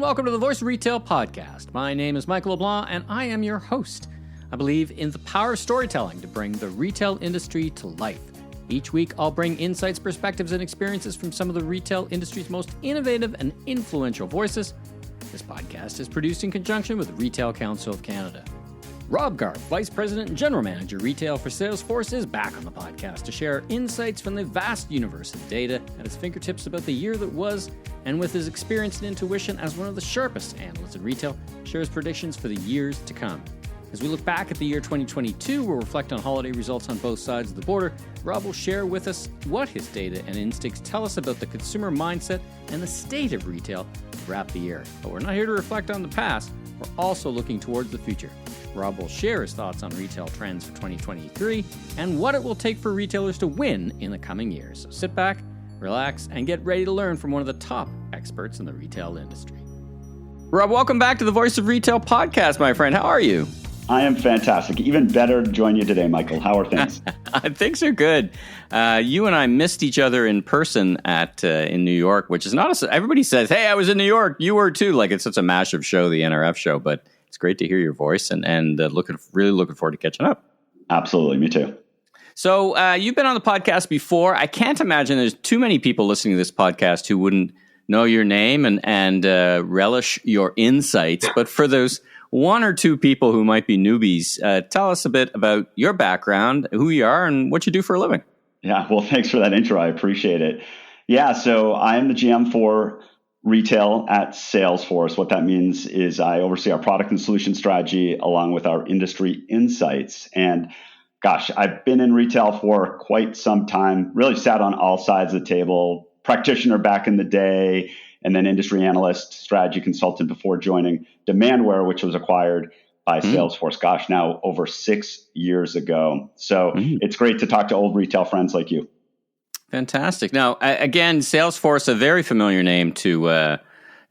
welcome to the Voice of Retail podcast. My name is Michael LeBlanc, and I am your host. I believe in the power of storytelling to bring the retail industry to life. Each week, I'll bring insights, perspectives, and experiences from some of the retail industry's most innovative and influential voices. This podcast is produced in conjunction with the Retail Council of Canada. Rob Garf, Vice President and General Manager Retail for Salesforce, is back on the podcast to share insights from the vast universe of data at his fingertips about the year that was, and with his experience and intuition as one of the sharpest analysts in retail, shares predictions for the years to come. As we look back at the year 2022, we'll reflect on holiday results on both sides of the border. Rob will share with us what his data and instincts tell us about the consumer mindset and the state of retail to wrap the year. But we're not here to reflect on the past, we're also looking towards the future. Rob will share his thoughts on retail trends for 2023 and what it will take for retailers to win in the coming years. So sit back, relax, and get ready to learn from one of the top experts in the retail industry. Rob, welcome back to the Voice of Retail podcast, my friend. How are you? I am fantastic. Even better to join you today, Michael. How are things? Things are good. You and I missed each other in person in New York, which is not everybody says, hey, I was in New York. You were too. Like, it's such a massive show, the NRF show, but it's great to hear your voice and really looking forward to catching up. Absolutely. Me too. So you've been on the podcast before. I can't imagine there's too many people listening to this podcast who wouldn't know your name and relish your insights. But for those one or two people who might be newbies, tell us a bit about your background, who you are, and what you do for a living. Yeah, well, thanks for that intro. I appreciate it. Yeah, so I'm the GM for retail at Salesforce. What that means is I oversee our product and solution strategy along with our industry insights. And gosh, I've been in retail for quite some time, really sat on all sides of the table, practitioner back in the day, and then industry analyst, strategy consultant before joining Demandware, which was acquired by Salesforce, gosh, now over 6 years ago. So it's great to talk to old retail friends like you. Fantastic. Now, again, Salesforce, a very familiar name to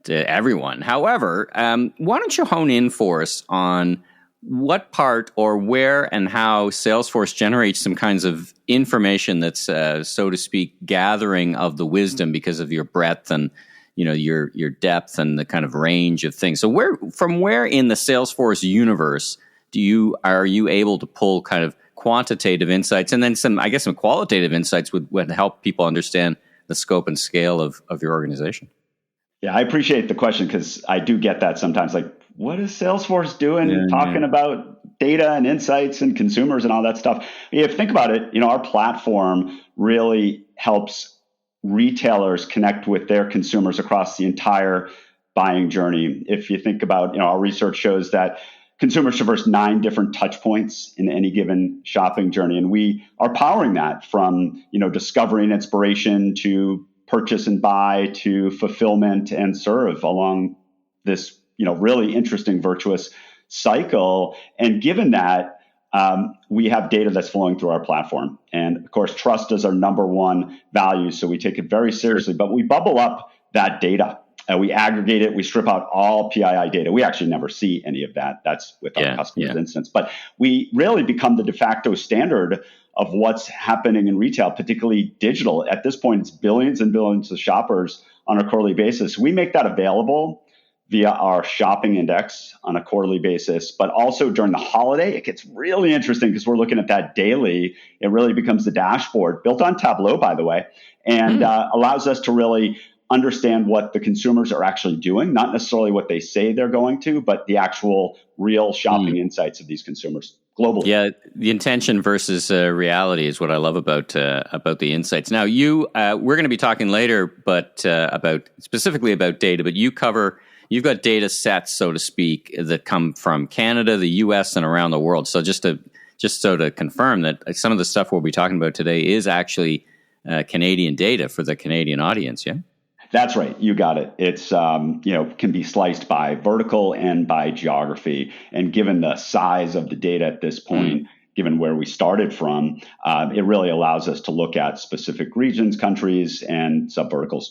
everyone. However, why don't you hone in for us on what part or where and how Salesforce generates some kinds of information that's, so to speak, gathering of the wisdom because of your breadth and your depth and the kind of range of things. So from where in the Salesforce universe are you able to pull kind of quantitative insights and then some qualitative insights would help people understand the scope and scale of your organization? Yeah, I appreciate the question because I do get that sometimes. Like, what is Salesforce doing talking about data and insights and consumers and all that stuff? If you think about it, our platform really helps retailers connect with their consumers across the entire buying journey. If you think about, our research shows that consumers traverse 9 different touch points in any given shopping journey. And we are powering that from, discovery and inspiration to purchase and buy to fulfillment and serve along this, really interesting virtuous cycle. And given that, we have data that's flowing through our platform. And of course, trust is our number one value. So we take it very seriously, but we bubble up that data. We aggregate it. We strip out all PII data. We actually never see any of that. That's with our customers' instance. But we really become the de facto standard of what's happening in retail, particularly digital. At this point, it's billions and billions of shoppers on a quarterly basis. We make that available via our shopping index on a quarterly basis, but also during the holiday, it gets really interesting because we're looking at that daily. It really becomes the dashboard, built on Tableau, by the way, and allows us to really understand what the consumers are actually doing, not necessarily what they say they're going to, but the actual real shopping insights of these consumers globally. Yeah, the intention versus reality is what I love about the insights. Now, we're going to be talking later, but specifically about data. But you've got data sets, so to speak, that come from Canada, the U.S., and around the world. So just to confirm that some of the stuff we'll be talking about today is actually Canadian data for the Canadian audience. Yeah. That's right. You got it. It's, can be sliced by vertical and by geography. And given the size of the data at this point, given where we started from, it really allows us to look at specific regions, countries, and subverticals.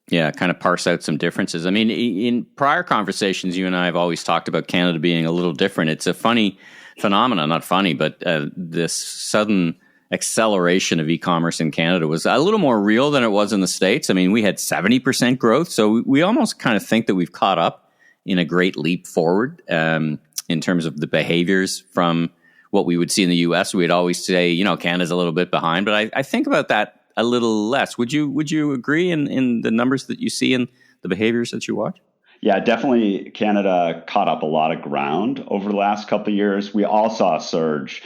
Yeah, kind of parse out some differences. I mean, in prior conversations, you and I have always talked about Canada being a little different. It's a funny phenomenon, not funny, but this sudden acceleration of e-commerce in Canada was a little more real than it was in the States. I mean, we had 70% growth, so we almost kind of think that we've caught up in a great leap forward in terms of the behaviors from what we would see in the U.S. We'd always say, Canada's a little bit behind, but I think about that a little less. Would you agree in the numbers that you see and the behaviors that you watch? Yeah, definitely Canada caught up a lot of ground over the last couple of years. We all saw a surge,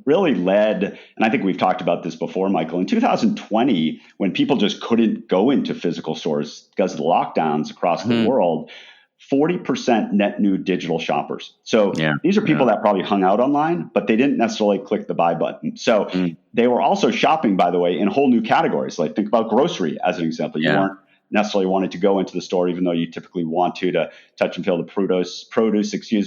really led, and I think we've talked about this before, Michael, in 2020, when people just couldn't go into physical stores because of the lockdowns across the world, 40% net new digital shoppers. So these are people that probably hung out online, but they didn't necessarily click the buy button. So they were also shopping, by the way, in whole new categories. Like think about grocery as an example. You weren't necessarily wanted to go into the store, even though you typically want to touch and feel the produce,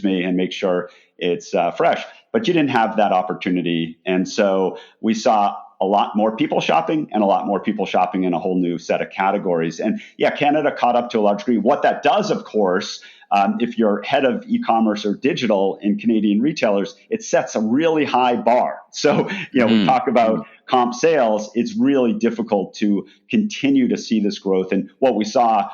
and make sure it's fresh. But you didn't have that opportunity. And so we saw a lot more people shopping and a lot more people shopping in a whole new set of categories. And Canada caught up to a large degree. What that does, of course, if you're head of e-commerce or digital in Canadian retailers, it sets a really high bar. So, we talk about comp sales, it's really difficult to continue to see this growth. And what we saw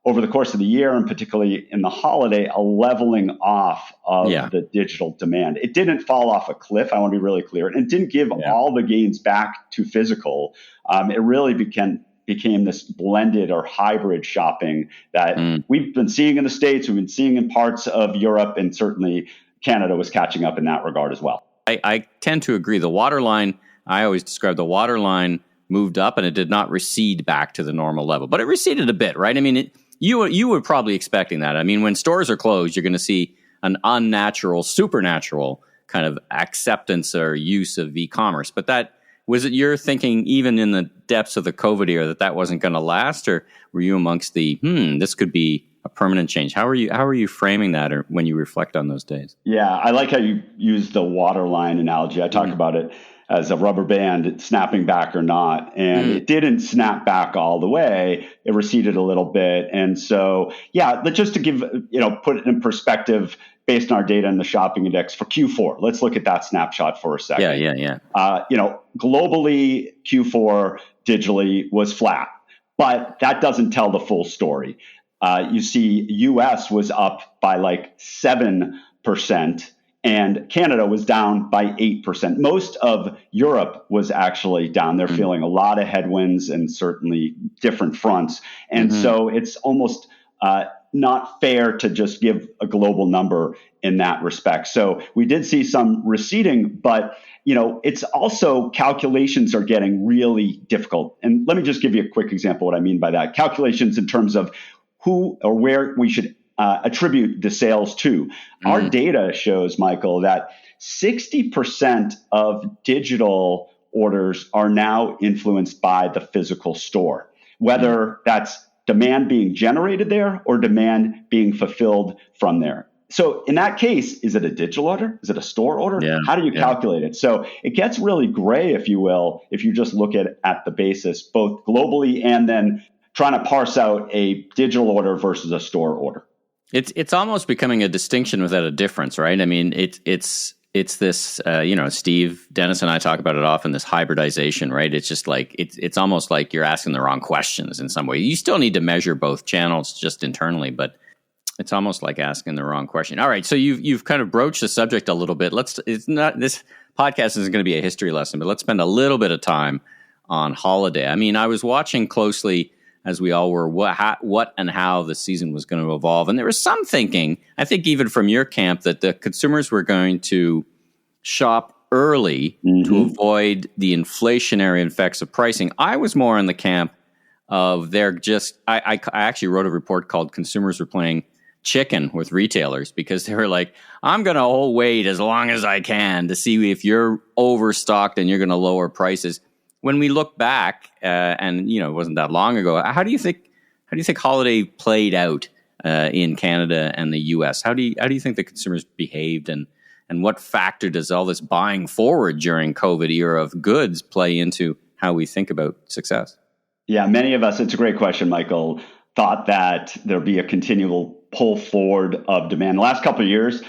over the course of the year, and particularly in the holiday, a leveling off of the digital demand. It didn't fall off a cliff, I want to be really clear. And it didn't give all the gains back to physical. It really became this blended or hybrid shopping that we've been seeing in the States, we've been seeing in parts of Europe, and certainly Canada was catching up in that regard as well. I tend to agree. The waterline, I always describe the waterline moved up and it did not recede back to the normal level, but it receded a bit, right? I mean, you were probably expecting that. I mean, when stores are closed, you're going to see an unnatural, supernatural kind of acceptance or use of e-commerce. But was it your thinking, even in the depths of the COVID era, that wasn't going to last, or were you amongst the this could be a permanent change? How are you framing that, or when you reflect on those days? Yeah, I like how you use the waterline analogy. I talk about it as a rubber band snapping back or not. And it didn't snap back all the way. It receded a little bit. And so, just to give, put it in perspective based on our data in the shopping index for Q4, let's look at that snapshot for a second. Yeah. Globally, Q4 digitally was flat, but that doesn't tell the full story. You see US was up by like 7%. And Canada was down by 8%. Most of Europe was actually down. They're feeling a lot of headwinds and certainly different fronts. And so it's almost not fair to just give a global number in that respect. So we did see some receding, but it's also calculations are getting really difficult. And let me just give you a quick example of what I mean by that. Calculations in terms of who or where we should attribute the sales to. Our data shows, Michael, that 60% of digital orders are now influenced by the physical store, whether that's demand being generated there or demand being fulfilled from there. So in that case, is it a digital order? Is it a store order? Yeah, how do you calculate it? So it gets really gray, if you will, if you just look at the basis, both globally and then trying to parse out a digital order versus a store order. It's almost becoming a distinction without a difference, right? I mean, it's this, Steve, Dennis and I talk about it often, this hybridization, right? It's just like, it's almost like you're asking the wrong questions in some way. You still need to measure both channels just internally, but it's almost like asking the wrong question. All right. So you've kind of broached the subject a little bit. This podcast isn't going to be a history lesson, but let's spend a little bit of time on holiday. I mean, I was watching closely, as we all were, what and how the season was going to evolve. And there was some thinking, I think even from your camp, that the consumers were going to shop early to avoid the inflationary effects of pricing. I was more in the camp of I actually wrote a report called Consumers Were Playing Chicken with Retailers, because they were like, I'm going to wait as long as I can to see if you're overstocked and you're going to lower prices. When we look back, and it wasn't that long ago, how do you think holiday played out in Canada and the U.S.? How do you think the consumers behaved, and what factor does all this buying forward during COVID era of goods play into how we think about success? Yeah, many of us, it's a great question, Michael, thought that there'd be a continual pull forward of demand. The last couple of years,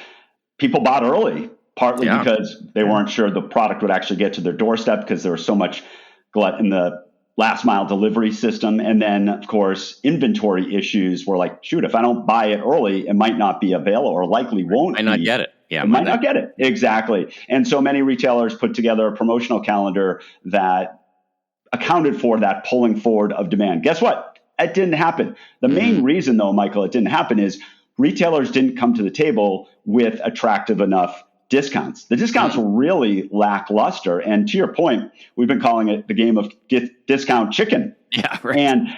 people bought early, partly because they weren't sure the product would actually get to their doorstep because there was so much glut in the last mile delivery system. And then, of course, inventory issues were like, shoot, if I don't buy it early, it might not be available or likely won't I might not get it. Yeah, it might not get it. Exactly. And so many retailers put together a promotional calendar that accounted for that pulling forward of demand. Guess what? It didn't happen. The main reason, though, Michael, it didn't happen is retailers didn't come to the table with attractive enough discounts. The discounts were really lackluster. And to your point, we've been calling it the game of discount chicken. Yeah, right. And,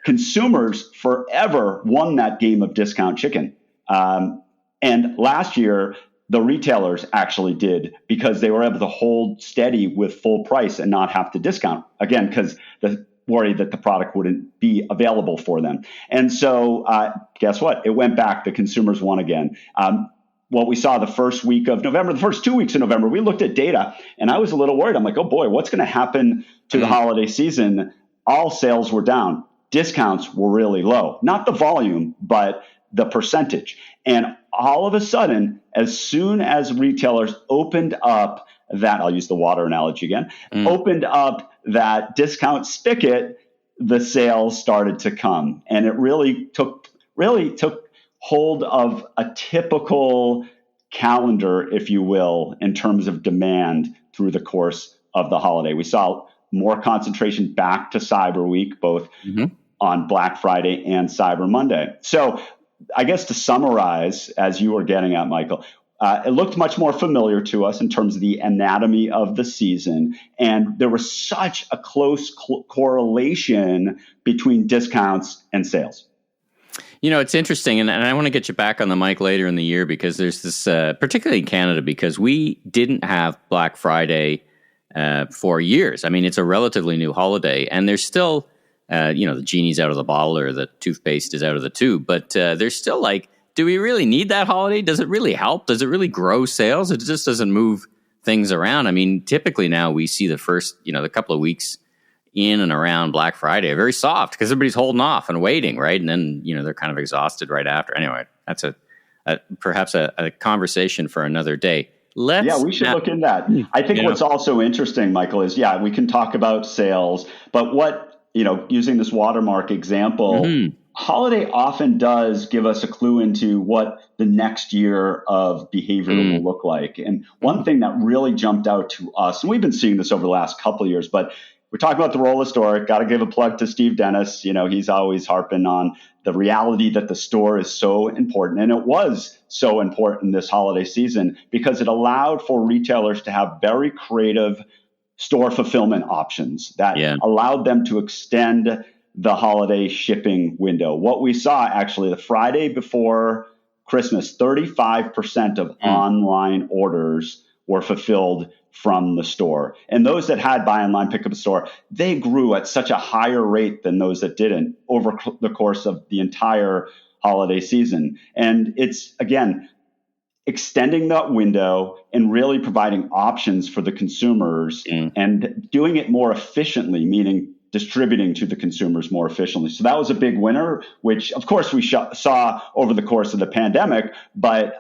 consumers forever won that game of discount chicken. And last year, the retailers actually did because they were able to hold steady with full price and not have to discount. Again, because the worry that the product wouldn't be available for them. And so guess what? It went back. The consumers won again. What we saw the first week of November, the first 2 weeks of November, we looked at data and I was a little worried. I'm like, oh boy, what's going to happen to the holiday season? All sales were down. Discounts were really low. Not the volume, but the percentage. And all of a sudden, as soon as retailers opened up that, I'll use the water analogy again, opened up that discount spigot, the sales started to come. And it really took hold of a typical calendar, if you will, in terms of demand through the course of the holiday. We saw more concentration back to Cyber Week, both on Black Friday and Cyber Monday. So I guess to summarize, as you were getting at, Michael, it looked much more familiar to us in terms of the anatomy of the season. And there was such a close correlation between discounts and sales. It's interesting, and I want to get you back on the mic later in the year because there's this, particularly in Canada, because we didn't have Black Friday for years. I mean, it's a relatively new holiday, and there's still, the genie's out of the bottle or the toothpaste is out of the tube, but there's still like, do we really need that holiday? Does it really help? Does it really grow sales? It just doesn't move things around. I mean, typically now we see the first, the couple of weeks in and around Black Friday are very soft because everybody's holding off and waiting, right? And then, they're kind of exhausted right after. Anyway, that's perhaps a conversation for another day. We should look in that. I think what's also interesting, Michael, is, we can talk about sales, but using this watermark example, holiday often does give us a clue into what the next year of behavior will look like. And one thing that really jumped out to us, and we've been seeing this over the last couple of years, but we're talking about the role of store. Got to give a plug to Steve Dennis. He's always harping on the reality that the store is so important. And it was so important this holiday season because it allowed for retailers to have very creative store fulfillment options that allowed them to extend the holiday shipping window. What we saw actually the Friday before Christmas, 35% of online orders were fulfilled from the store. And those that had buy online, pick up a store, they grew at such a higher rate than those that didn't over the course of the entire holiday season. And it's, again, extending that window and really providing options for the consumers and doing it more efficiently, meaning distributing to the consumers more efficiently. So that was a big winner, which of course we saw over the course of the pandemic, but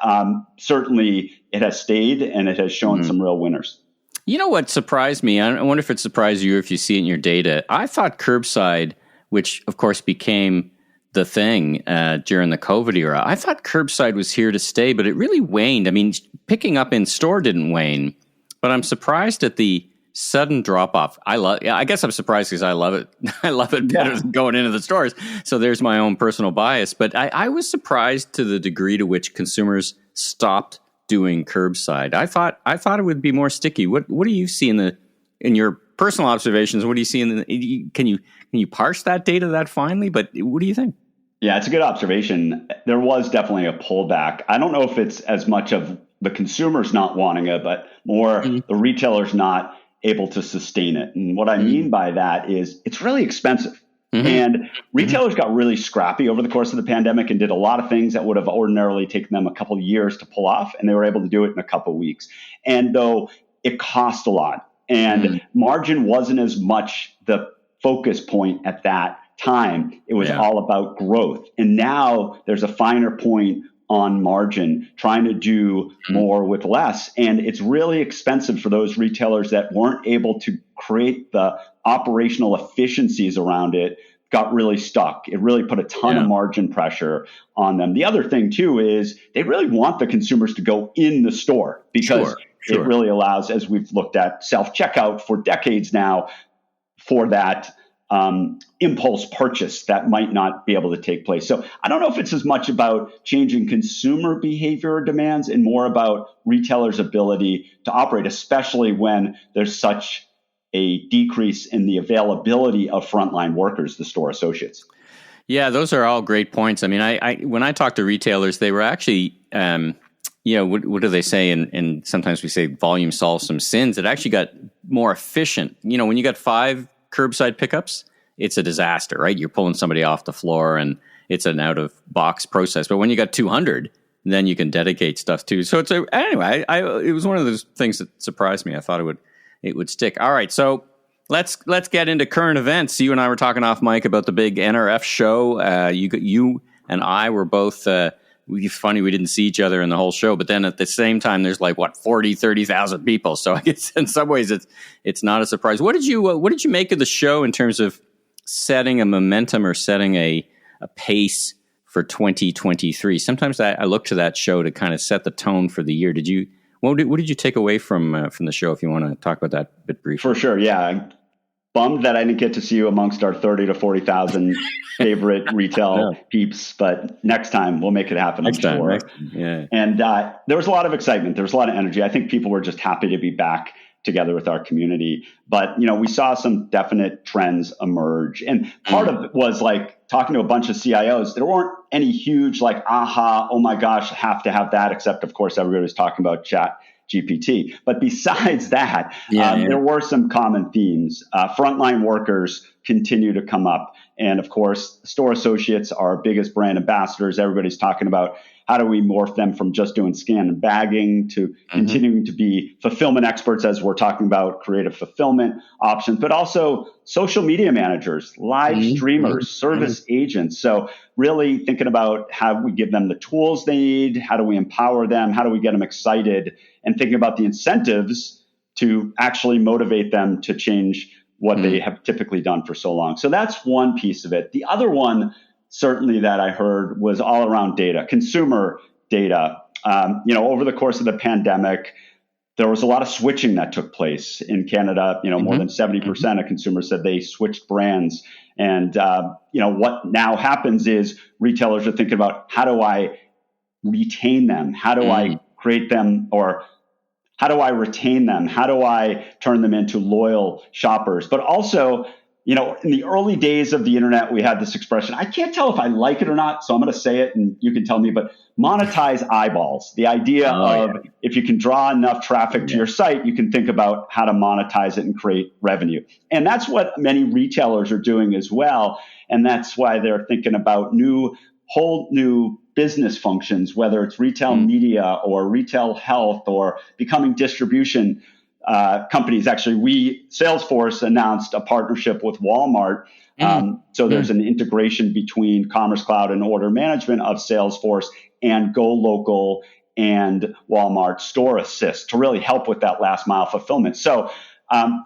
certainly it has stayed and it has shown some real winners. You know what surprised me? I wonder if it surprised you or if you see it in your data. I thought curbside, which of course became the thing during the COVID era, I thought curbside was here to stay, but it really waned. I mean, picking up in store didn't wane, but I'm surprised at the sudden drop off. I guess I'm surprised because I love it. I love it better than going into the stores. So there's my own personal bias. But I was surprised to the degree to which consumers stopped doing curbside. I thought it would be more sticky. What do you see in your personal observations? What do you see can you parse that data that finely? But what do you think? Yeah, it's a good observation. There was definitely a pullback. I don't know if it's as much of the consumers not wanting it, but more the retailers not able to sustain it. And what I mean by that is it's really expensive. And retailers got really scrappy over the course of the pandemic and did a lot of things that would have ordinarily taken them a couple of years to pull off. And they were able to do it in a couple of weeks. And though it cost a lot and margin wasn't as much the focus point at that time, it was all about growth. And now there's a finer point on margin, trying to do more with less. And it's really expensive for those retailers that weren't able to create the operational efficiencies around it, got really stuck. It really put a ton of margin pressure on them. The other thing too is they really want the consumers to go in the store because it really allows, as we've looked at self-checkout for decades now, for that impulse purchase that might not be able to take place. So I don't know if it's as much about changing consumer behavior or demands and more about retailers' ability to operate, especially when there's such a decrease in the availability of frontline workers, the store associates. Yeah, those are all great points. I mean, I when I talk to retailers, they were actually, what do they say? And sometimes we say volume solves some sins. It actually got more efficient. When you got 5 curbside pickups, it's a disaster, right? You're pulling somebody off the floor and it's an out of box process. But when you got 200, then you can dedicate stuff to. So anyway, it was one of those things that surprised me. I thought it would stick. All right, so let's get into current events. You and I were talking off mic about the big NRF show. You and I were both. It's funny we didn't see each other in the whole show, but then at the same time, there's 30,000 people. So I guess in some ways it's not a surprise. What did you make of the show in terms of setting a momentum or setting a pace for 2023? Sometimes I look to that show to kind of set the tone for the year. What did you take away from the show? If you want to talk about that a bit briefly. For sure, yeah. I'm bummed that I didn't get to see you amongst our 30 to 40,000 favorite retail peeps, but next time we'll make it happen. Next I'm sure. time, yeah. And there was a lot of excitement. There was a lot of energy. I think people were just happy to be back together with our community. But, we saw some definite trends emerge. And part of it was talking to a bunch of CIOs. There weren't any huge aha, oh my gosh, have to have that, except of course everybody was talking about Chat GPT. But besides that, there were some common themes. Frontline workers continue to come up. And of course, store associates are our biggest brand ambassadors. Everybody's talking about how do we morph them from just doing scan and bagging to continuing to be fulfillment experts, as we're talking about creative fulfillment options, but also social media managers, live streamers, service agents. So really thinking about how we give them the tools they need, how do we empower them, how do we get them excited, and thinking about the incentives to actually motivate them to change what they have typically done for so long. So that's one piece of it. The other one, certainly that I heard, was all around data, consumer data. Over the course of the pandemic, there was a lot of switching that took place in Canada. More than 70% of consumers said they switched brands. And, what now happens is retailers are thinking about, how do I retain them? How do I create them, or how do I retain them? How do I turn them into loyal shoppers? But also, in the early days of the internet, we had this expression. I can't tell if I like it or not, so I'm going to say it and you can tell me, but monetize eyeballs. The idea if you can draw enough traffic to your site, you can think about how to monetize it and create revenue. And that's what many retailers are doing as well. And that's why they're thinking about whole new business functions, whether it's retail media or retail health or becoming distribution companies. Actually, Salesforce announced a partnership with Walmart. So there's an integration between Commerce Cloud and order management of Salesforce and Go Local and Walmart Store Assist to really help with that last mile fulfillment. So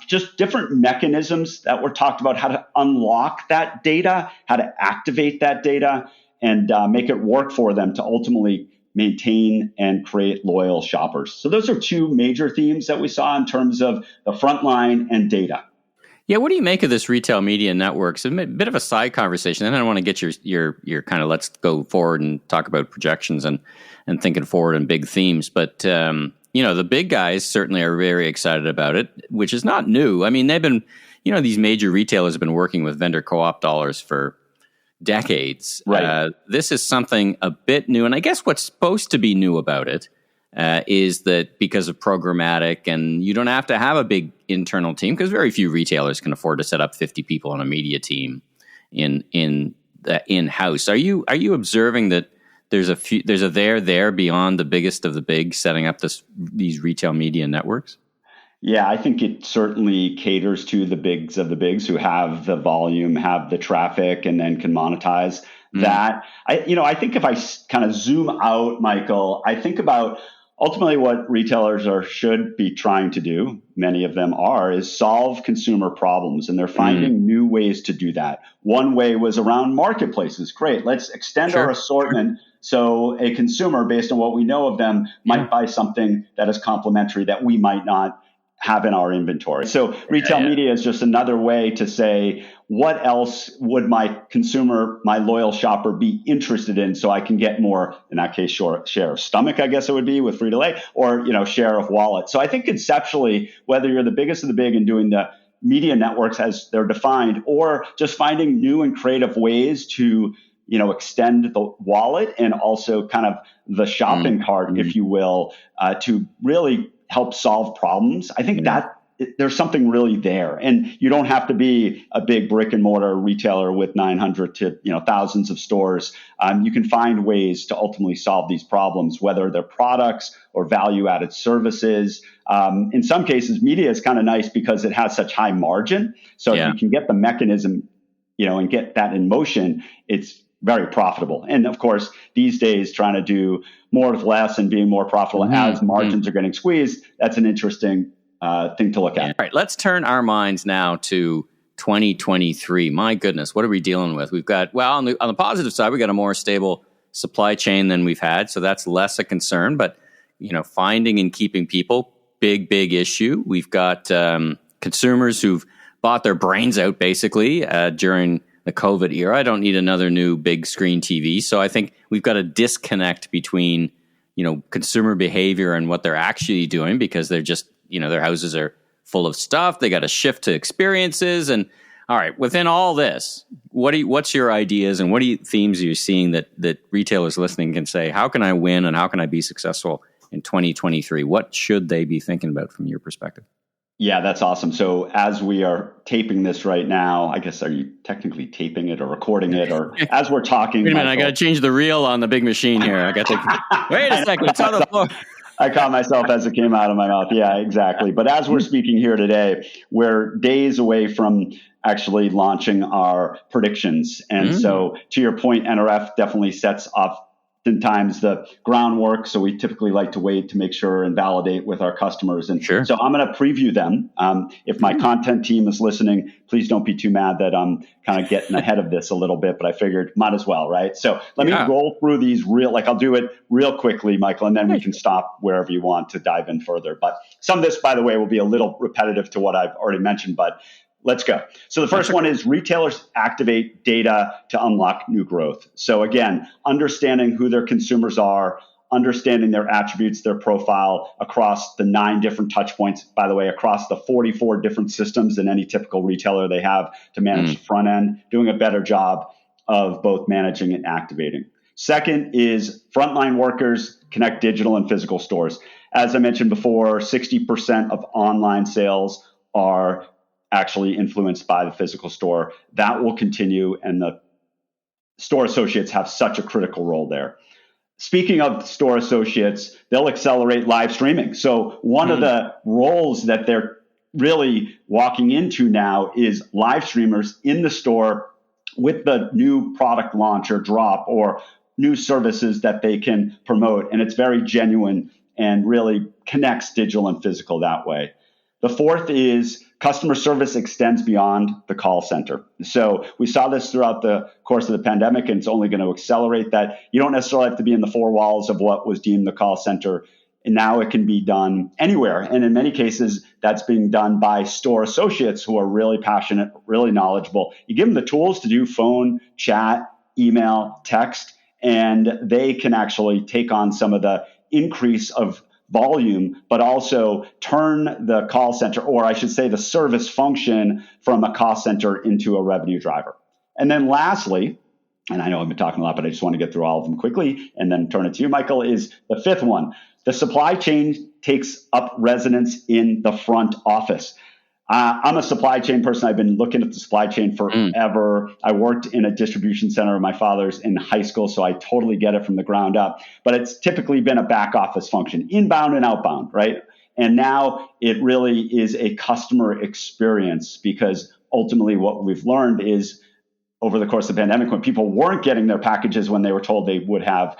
just different mechanisms that were talked about, how to unlock that data, how to activate that data, and make it work for them to ultimately maintain and create loyal shoppers. So those are two major themes that we saw in terms of the frontline and data. Yeah, what do you make of this retail media network? It's a bit of a side conversation. Then I want to get your kind of, let's go forward and talk about projections and thinking forward and big themes. But the big guys certainly are very excited about it, which is not new. I mean, they've been, these major retailers have been working with vendor co-op dollars for decades. Right. This is something a bit new. And I guess what's supposed to be new about it is that because of programmatic, and you don't have to have a big internal team, because very few retailers can afford to set up 50 people on a media team in-house. Are you observing that there's a there beyond the biggest of the big setting up these retail media networks? Yeah, I think it certainly caters to the bigs of the bigs who have the volume, have the traffic, and then can monetize that I think if I kind of zoom out, Michael, I think about ultimately what retailers should be trying to do, many of them are, is solve consumer problems. And they're finding new ways to do that. One way was around marketplaces. Great. Let's extend our assortment. So a consumer, based on what we know of them, might buy something that is complementary that we might not have in our inventory. So retail media is just another way to say, what else would my consumer, my loyal shopper, be interested in so I can get more, in that case, share of stomach, I guess it would be with Frito-Lay, or share of wallet. So I think conceptually, whether you're the biggest of the big and doing the media networks as they're defined, or just finding new and creative ways to extend the wallet and also kind of the shopping cart, if you will, to really help solve problems. I think that there's something really there, and you don't have to be a big brick and mortar retailer with 900 to thousands of stores. You can find ways to ultimately solve these problems, whether they're products or value-added services. In some cases, media is kind of nice because it has such high margin. So if you can get the mechanism, and get that in motion, it's very profitable. And of course, these days, trying to do more with less and being more profitable as margins are getting squeezed, that's an interesting thing to look at. All right, let's turn our minds now to 2023. My goodness, what are we dealing with? We've got, on the positive side, we got a more stable supply chain than we've had, so that's less a concern. But finding and keeping people, big issue. We've got consumers who've bought their brains out basically during the COVID era. I don't need another new big screen TV. So I think we've got a disconnect between, consumer behavior and what they're actually doing, because they're just, their houses are full of stuff. They got to shift to experiences. And all right, within all this, what's your ideas and what themes are you seeing that retailers listening can say, how can I win and how can I be successful in 2023? What should they be thinking about from your perspective? Yeah, that's awesome. So as we are taping this right now, I guess, are you technically taping it or recording it, or as we're talking? Wait a minute, I got to change the reel on the big machine here. I got to wait a second. It's on the floor. I caught myself as it came out of my mouth. Yeah, exactly. But as we're speaking here today, we're days away from actually launching our predictions. And so to your point, NRF definitely sets oftentimes the groundwork. So we typically like to wait to make sure and validate with our customers. And so I'm going to preview them. If my content team is listening, please don't be too mad that I'm kind of getting ahead of this a little bit, but I figured might as well, right? So let me roll through these I'll do it real quickly, Michael, and then we can stop wherever you want to dive in further. But some of this, by the way, will be a little repetitive to what I've already mentioned, but let's go. So the first one is retailers activate data to unlock new growth. So again, understanding who their consumers are, understanding their attributes, their profile across the 9 different touch points, by the way, across the 44 different systems in any typical retailer they have to manage the front end, doing a better job of both managing and activating. Second is frontline workers connect digital and physical stores. As I mentioned before, 60% of online sales are actually influenced by the physical store. That will continue, and the store associates have such a critical role there. Speaking of store associates, they'll accelerate live streaming. So one of the roles that they're really walking into now is live streamers in the store with the new product launch or drop or new services that they can promote. And it's very genuine and really connects digital and physical that way. The fourth is customer service extends beyond the call center. So we saw this throughout the course of the pandemic, and it's only going to accelerate that. You don't necessarily have to be in the 4 walls of what was deemed the call center. And now it can be done anywhere. And in many cases, that's being done by store associates who are really passionate, really knowledgeable. You give them the tools to do phone, chat, email, text, and they can actually take on some of the increase of volume, but also turn the call center, or I should say the service function, from a cost center into a revenue driver. And then lastly, and I know I've been talking a lot, but I just want to get through all of them quickly and then turn it to you, Michael, is the fifth one. The supply chain takes up residence in the front office. I'm a supply chain person. I've been looking at the supply chain forever. I worked in a distribution center of my father's in high school, so I totally get it from the ground up. But it's typically been a back office function, inbound and outbound, right? And now it really is a customer experience, because ultimately what we've learned is over the course of the pandemic, when people weren't getting their packages when they were told they would have,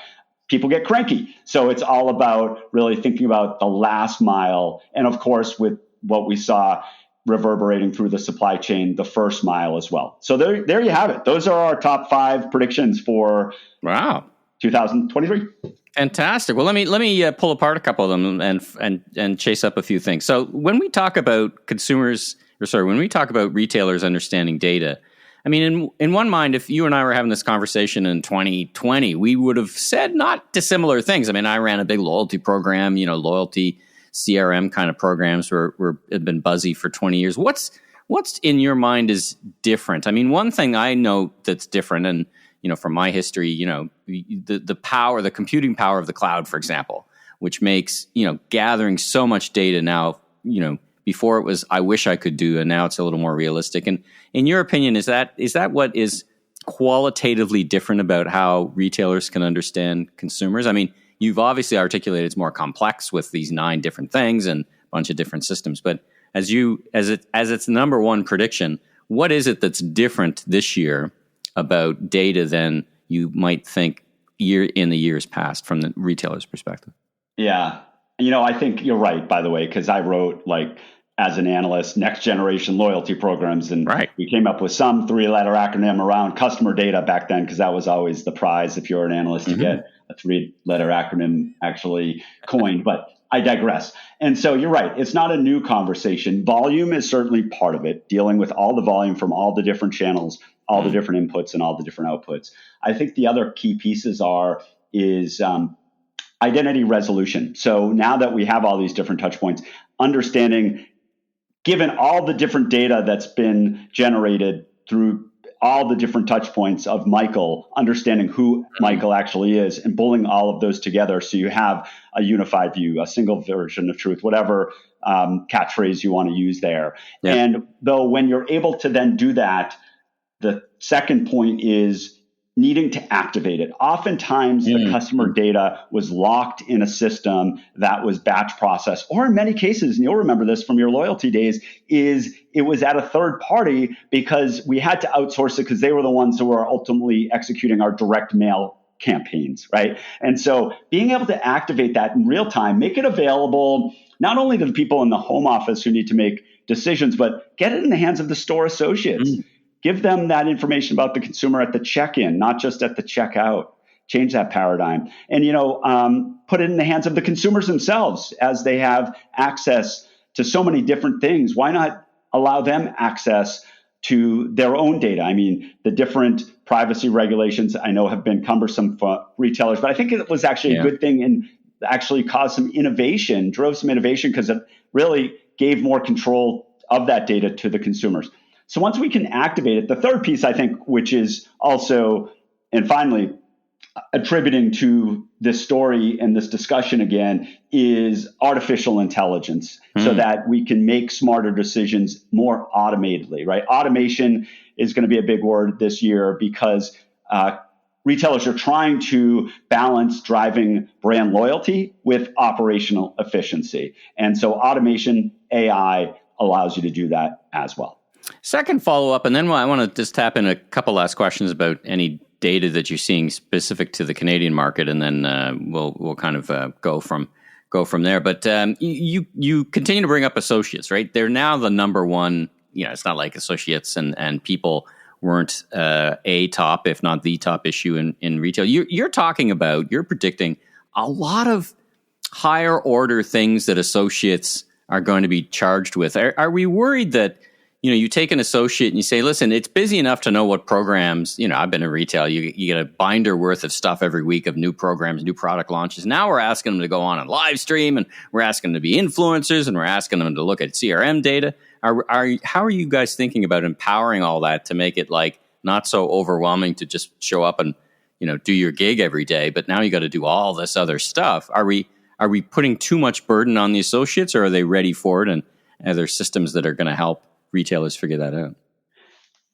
people get cranky. So it's all about really thinking about the last mile. And of course, with what we saw reverberating through the supply chain, the first mile as well. So there you have it. Those are our top 5 predictions for 2023. Fantastic. Well, let me pull apart a couple of them and chase up a few things. So when we talk about when we talk about retailers understanding data, I mean, in one mind, if you and I were having this conversation in 2020, we would have said not dissimilar things. I mean, I ran a big loyalty program, loyalty CRM kind of programs have been buzzy for 20 years. What's in your mind is different? I mean, one thing I know that's different, and from my history, the computing power of the cloud, for example, which makes, gathering so much data now, before it was, I wish I could do, and now it's a little more realistic. And in your opinion, is that what is qualitatively different about how retailers can understand consumers? I mean, you've obviously articulated it's more complex with these 9 different things and a bunch of different systems. But as its number one prediction, what is it that's different this year about data than you might think in the years past from the retailer's perspective? Yeah. I think you're right, by the way, because I wrote, as an analyst, next generation loyalty programs. And we came up with some 3-letter acronym around customer data back then, because that was always the prize if you're an analyst to get a 3-letter acronym actually coined. But I digress. And so you're right. It's not a new conversation. Volume is certainly part of it, dealing with all the volume from all the different channels, all the different inputs and all the different outputs. I think the other key pieces is identity resolution. So now that we have all these different touch points, understanding, given all the different data that's been generated through all the different touch points of Michael, understanding who Michael actually is and pulling all of those together so you have a unified view, a single version of truth, whatever catchphrase you want to use there. Yeah. And though when you're able to then do that, the second point is needing to activate it. Oftentimes, the customer data was locked in a system that was batch processed, or in many cases, and you'll remember this from your loyalty days, is it was at a third party because we had to outsource it because they were the ones who were ultimately executing our direct mail campaigns, right? And so being able to activate that in real time, make it available not only to the people in the home office who need to make decisions, but get it in the hands of the store associates. Give them that information about the consumer at the check-in, not just at the checkout. Change that paradigm. And, put it in the hands of the consumers themselves as they have access to so many different things. Why not allow them access to their own data? I mean, the different privacy regulations I know have been cumbersome for retailers, but I think it was actually a good thing and actually caused some innovation, drove some innovation because it really gave more control of that data to the consumers. So once we can activate it, the third piece, I think, which is also, and finally, attributing to this story and this discussion again, is artificial intelligence so that we can make smarter decisions more automatedly, right? Automation is going to be a big word this year because retailers are trying to balance driving brand loyalty with operational efficiency. And so automation, AI, allows you to do that as well. Second follow-up, and then I want to just tap in a couple last questions about any data that you're seeing specific to the Canadian market, and then we'll kind of go from there. But you continue to bring up associates, right? They're now the number one. It's not like associates and people weren't a top, if not the top issue in retail. You're predicting a lot of higher order things that associates are going to be charged with. Are we worried that you take an associate and you say, listen, it's busy enough to know what programs, I've been in retail, you get a binder worth of stuff every week of new programs, new product launches. Now we're asking them to go on a live stream, and we're asking them to be influencers, and we're asking them to look at CRM data. How are you guys thinking about empowering all that to make it not so overwhelming to just show up and, do your gig every day, but now you got to do all this other stuff? Are we putting too much burden on the associates, or are they ready for it? And are there systems that are going to help retailers figure that out?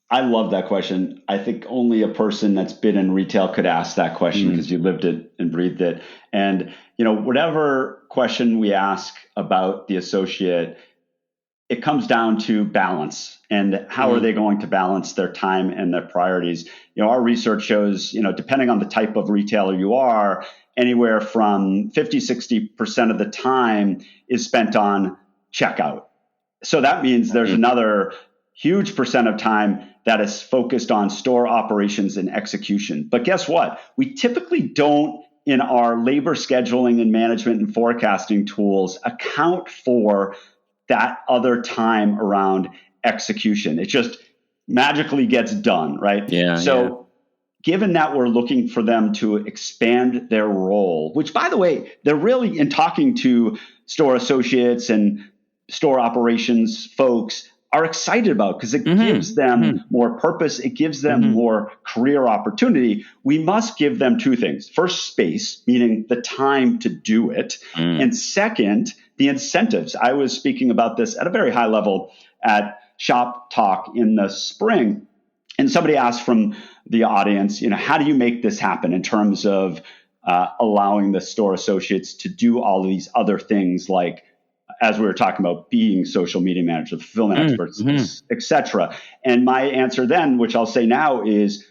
I love that question. I think only a person that's been in retail could ask that question because you lived it and breathed it. And, whatever question we ask about the associate, it comes down to balance and how are they going to balance their time and their priorities. Our research shows, depending on the type of retailer you are, anywhere from 50-60% of the time is spent on checkout. So that means there's another huge percent of time that is focused on store operations and execution. But guess what? We typically don't, in our labor scheduling and management and forecasting tools, account for that other time around execution. It just magically gets done, right? So given that we're looking for them to expand their role, which, by the way, they're really, in talking to store associates and store operations folks, are excited about, because it gives them more purpose. It gives them more career opportunity. We must give them two things. First, space, meaning the time to do it. And second, the incentives. I was speaking about this at a very high level at Shop Talk in the spring. And somebody asked from the audience, how do you make this happen in terms of allowing the store associates to do all of these other things, like, as we were talking about, being social media managers, fulfillment experts, et cetera. And my answer then, which I'll say now, is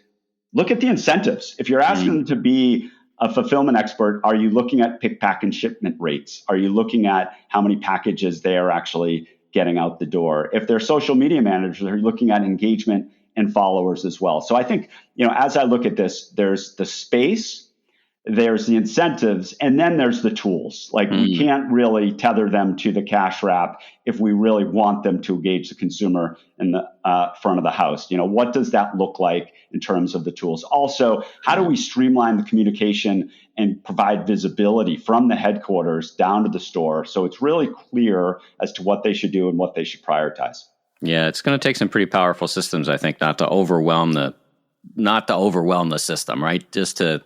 look at the incentives. If you're asking them to be a fulfillment expert, are you looking at pick, pack, and shipment rates? Are you looking at how many packages they are actually getting out the door? If they're social media managers, are you looking at engagement and followers as well? So I think, as I look at this, there's the space, there's the incentives, and then there's the tools. Like we can't really tether them to the cash wrap if we really want them to engage the consumer in the front of the house. What does that look like in terms of the tools? Also, how do we streamline the communication and provide visibility from the headquarters down to the store so it's really clear as to what they should do and what they should prioritize? Yeah, it's going to take some pretty powerful systems, I think, not to overwhelm the system, right? Just to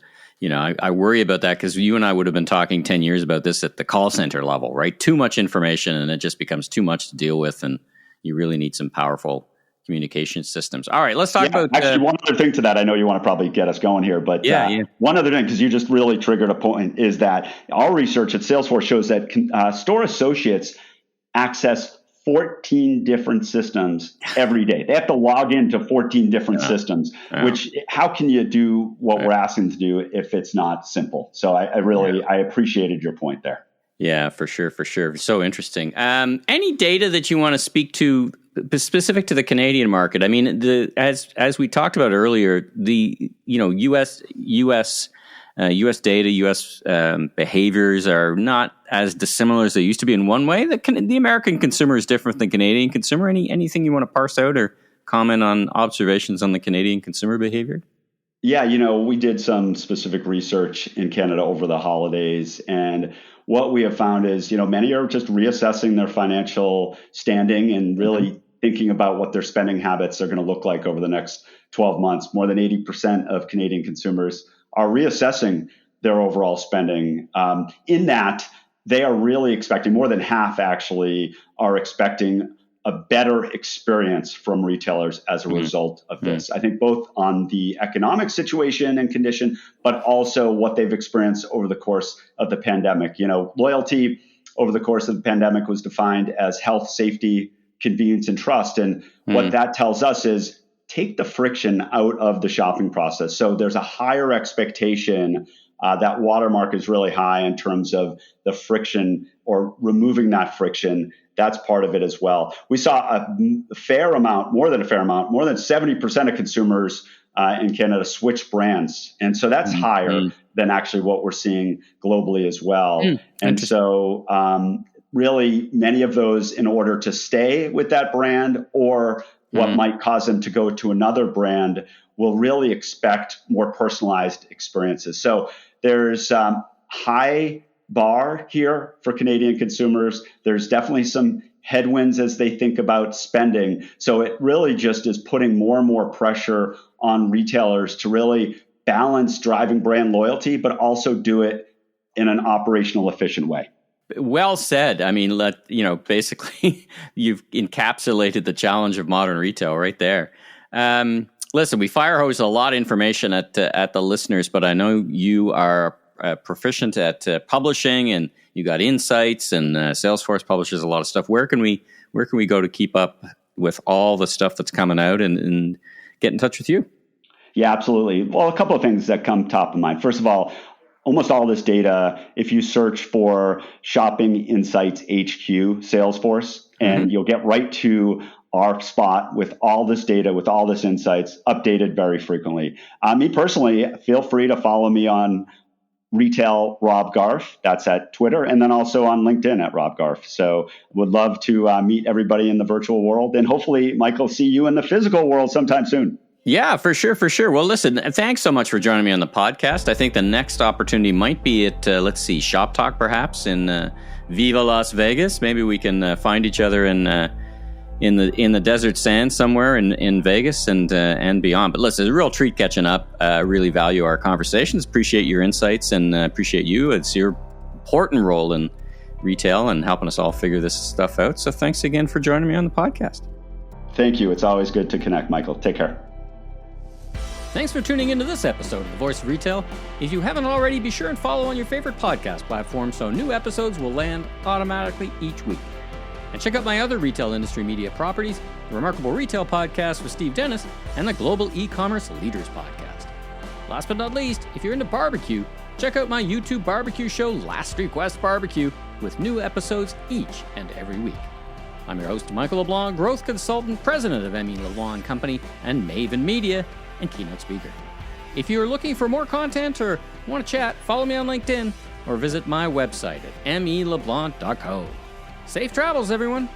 I worry about that, because you and I would have been talking 10 years about this at the call center level, right? Too much information and it just becomes too much to deal with, and you really need some powerful communication systems. All right, let's talk about... Actually, one other thing to that, I know you want to probably get us going here, but one other thing, because you just really triggered a point, is that our research at Salesforce shows that store associates access 14 different systems every day. They have to log into 14 different systems, which how can you do what we're asking to do if it's not simple? So I really appreciated your point there. Yeah, for sure. So interesting. Any data that you want to speak to specific to the Canadian market? I mean, as we talked about earlier, the U.S. data, U.S. behaviors are not as dissimilar as they used to be. In one way, the American consumer is different than Canadian consumer. Anything you want to parse out or comment on observations on the Canadian consumer behavior? Yeah, we did some specific research in Canada over the holidays, and what we have found is, many are just reassessing their financial standing and really thinking about what their spending habits are going to look like over the next 12 months. More than 80% of Canadian consumers are reassessing their overall spending. In that, they are really expecting, more than half actually, are expecting a better experience from retailers as a result of this. I think both on the economic situation and condition, but also what they've experienced over the course of the pandemic. Loyalty over the course of the pandemic was defined as health, safety, convenience, and trust. And what that tells us is take the friction out of the shopping process. So there's a higher expectation. That watermark is really high in terms of the friction, or removing that friction. That's part of it as well. We saw a fair amount, more than 70% of consumers in Canada switch brands. And so that's higher than actually what we're seeing globally as well. And so really many of those, in order to stay with that brand or what might cause them to go to another brand, will really expect more personalized experiences. So there's high bar here for Canadian consumers. There's definitely some headwinds as they think about spending. So it really just is putting more and more pressure on retailers to really balance driving brand loyalty, but also do it in an operational efficient way. Well said. I mean, basically you've encapsulated the challenge of modern retail right there. Listen, we fire hose a lot of information at the listeners, but I know you are proficient at publishing, and you got insights, and Salesforce publishes a lot of stuff. Where can we where can we go to keep up with all the stuff that's coming out and get in touch with you? Yeah, absolutely. Well, a couple of things that come top of mind. First of all, almost all this data, if you search for Shopping Insights HQ Salesforce, and you'll get right to our spot with all this data, with all this insights, updated very frequently. Me personally, feel free to follow me on Retail Rob Garf. That's at Twitter, and then also on LinkedIn at Rob Garf. So would love to meet everybody in the virtual world, and hopefully, Michael, see you in the physical world sometime soon. Yeah, for sure, for sure. Well, listen, thanks so much for joining me on the podcast. I think the next opportunity might be at, Shop Talk, perhaps in Viva Las Vegas. Maybe we can find each other in the desert sand somewhere in Vegas and beyond. But listen, it's a real treat catching up. Really value our conversations. Appreciate your insights and appreciate you. It's your important role in retail and helping us all figure this stuff out. So thanks again for joining me on the podcast. Thank you. It's always good to connect, Michael. Take care. Thanks for tuning into this episode of The Voice of Retail. If you haven't already, be sure and follow on your favorite podcast platform so new episodes will land automatically each week. And check out my other retail industry media properties, the Remarkable Retail Podcast with Steve Dennis, and the Global E-Commerce Leaders Podcast. Last but not least, if you're into barbecue, check out my YouTube barbecue show, Last Request Barbecue, with new episodes each and every week. I'm your host, Michael LeBlanc, growth consultant, president of M.E. LeBlanc Company, and Maven Media, and keynote speaker. If you're looking for more content or want to chat, follow me on LinkedIn or visit my website at meleblanc.co. Safe travels, everyone.